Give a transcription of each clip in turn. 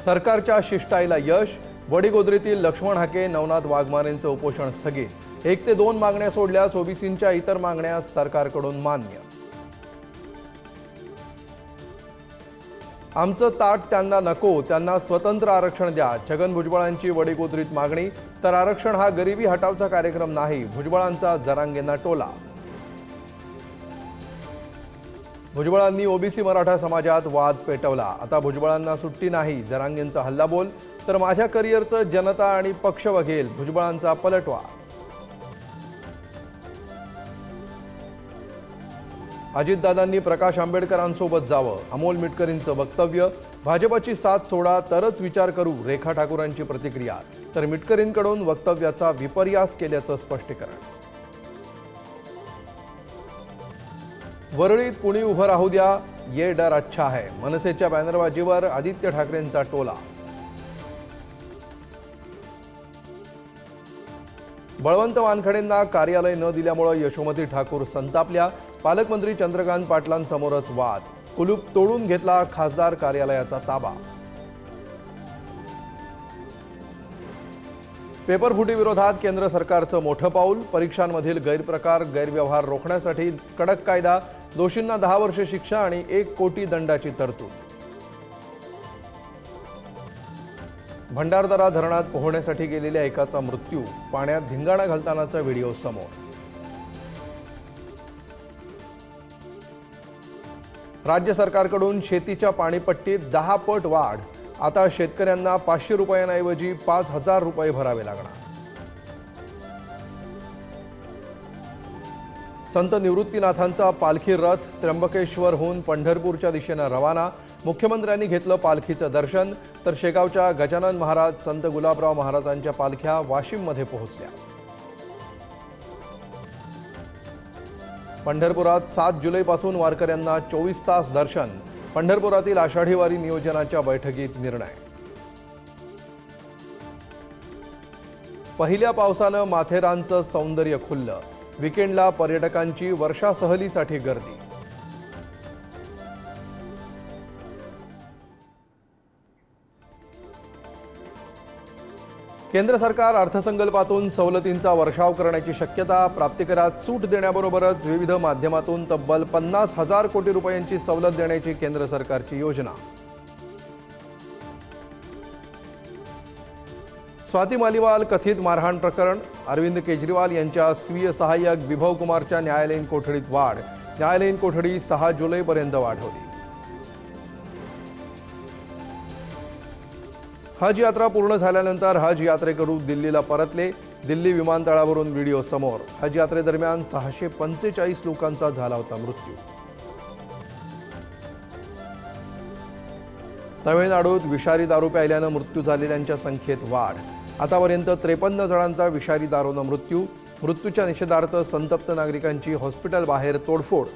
सरकारच्या शिष्टाईला यश। वडीगोद्रीतील लक्ष्मण हाके, नवनाथ वाघमारेंचं उपोषण स्थगित। 1 ते 2 मागण्या सोडल्यास ओबीसींच्या इतर मागण्या सरकारकडून मान्य। आमचं ताट त्यांना नको, त्यांना स्वतंत्र आरक्षण द्या। छगन भुजबळांची वडीगोद्रीत मागणी। तर आरक्षण हा गरिबी हटावचा कार्यक्रम नाही, भुजबळांचा जरांगेंना टोला। भुजबळांनी ओबीसी मराठा समाजात वाद पेटवला। आता भुजबळांना सुट्टी नाही, जरांगेंचा हल्लाबोल। तर माझ्या करिअरचं जनता आणि पक्ष बघेल, भुजबळांचा पलटवार। अजितदादांनी प्रकाश आंबेडकरांसोबत जावं, अमोल मिटकरींचं वक्तव्य। भाजपची साथ सोडा तरच विचार करू, रेखा ठाकूरांची प्रतिक्रिया। तर मिटकरींकडून वक्तव्याचा विपर्यास केल्याचं स्पष्टीकरण। वरळीत कुणी उभं राहू द्या, ये डर अच्छा है, मनसेच्या बॅनरबाजीवर आदित्य ठाकरेंचा टोला। बळवंत वानखडेंना कार्यालय न दिल्यामुळे यशोमती ठाकूर संतापल्या। पालकमंत्री चंद्रकांत पाटलांसमोरच वाद। कुलूप तोडून घेतला खासदार कार्यालयाचा ताबा। पेपरफुटी विरोधात केंद्र सरकारचं मोठं पाऊल। परीक्षांमधील गैरप्रकार गैरव्यवहार रोखण्यासाठी कडक कायदा। दोषींना 10 वर्षे शिक्षा आणि 1 कोटी दंडाची तरतूद। भंडारदरा धरणात पोहण्यासाठी गेलेल्या एकाचा मृत्यू। पाण्यात धिंगाणा घालतानाचा व्हिडिओ समोर। राज्य सरकारकडून शेतीच्या पाणीपट्टीत 10 पट वाढ। आता शेतकऱ्यांना 500 रुपयांऐवजी 5000 रुपये भरावे लागणार। संत निवृत्तीनाथांचा पालखी रथ त्र्यंबकेश्वरहून पंढरपूरच्या दिशेने रवाना। मुख्यमंत्र्यांनी घेतलं पालखीचं दर्शन। तर शेगावच्या गजानन महाराज, संत गुलाबराव महाराजांच्या पालख्या वाशिममध्ये पोहोचल्या। पंढरपुरात 7 जुलैपासून वारकऱ्यांना 24 तास दर्शन। पंढरपुरातील आषाढी वारी नियोजनाच्या बैठकीत निर्णय। पहिल्या पावसानं माथेरानचं सौंदर्य खुललं। वीकेंडला पर्यटकांची वर्षा सहलीसाठी गर्दी। केंद्र सरकार अर्थसंकल्पातून सवलतींचा वर्षाव करण्याची शक्यता। प्राप्तिकरात सूट देण्याबरोबरच विविध माध्यमातून तब्बल 50,000 कोटी रुपयांची सवलत देण्याची केंद्र सरकारची योजना। स्वाती मालीवाल कथित मारहाण प्रकरण। अरविंद केजरीवाल यांच्या स्वीय सहाय्यक विभव कुमारच्या न्यायालयीन कोठडीत वाढ। न्यायालयीन कोठडी 6 जुलैपर्यंत वाढवली। हज यात्रा पूर्ण झाल्यानंतर हज यात्रेकरू दिल्लीला परतले। दिल्ली विमानतळावरून व्हिडिओ समोर। हज यात्रेदरम्यान 645 लोकांचा झाला होता मृत्यू। तमिळनाडूत विषारी दारू प्यायल्यानं मृत्यू झालेल्यांच्या संख्येत वाढ। आतापर्यंत 53 जणांचा विषारी दारूनं मृत्यू। मृत्यूच्या निषेधार्थ संतप्त नागरिकांची हॉस्पिटल बाहेर तोडफोड।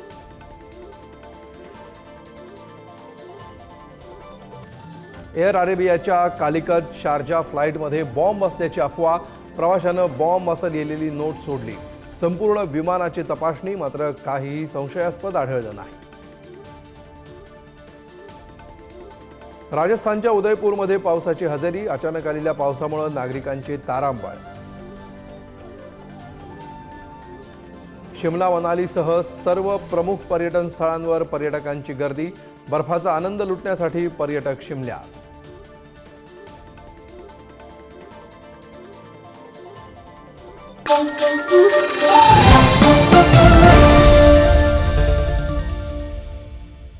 एअर अरेबियाच्या कालिकत शारजा फ्लाईटमध्ये बॉम्ब असल्याची अफवा। प्रवाशानं बॉम्ब असं लिहिलेली नोट सोडली। संपूर्ण विमानाची तपासणी, मात्र काहीही संशयास्पद आढळलं नाही। राजस्थानच्या उदयपूरमध्ये पावसाची हजेरी। अचानक आलेल्या पावसामुळे नागरिकांची तारांबळ। शिमला मनालीसह सर्व प्रमुख पर्यटन स्थळांवर पर्यटकांची गर्दी। बर्फाचा आनंद लुटण्यासाठी पर्यटक शिमल्यात। Thank you.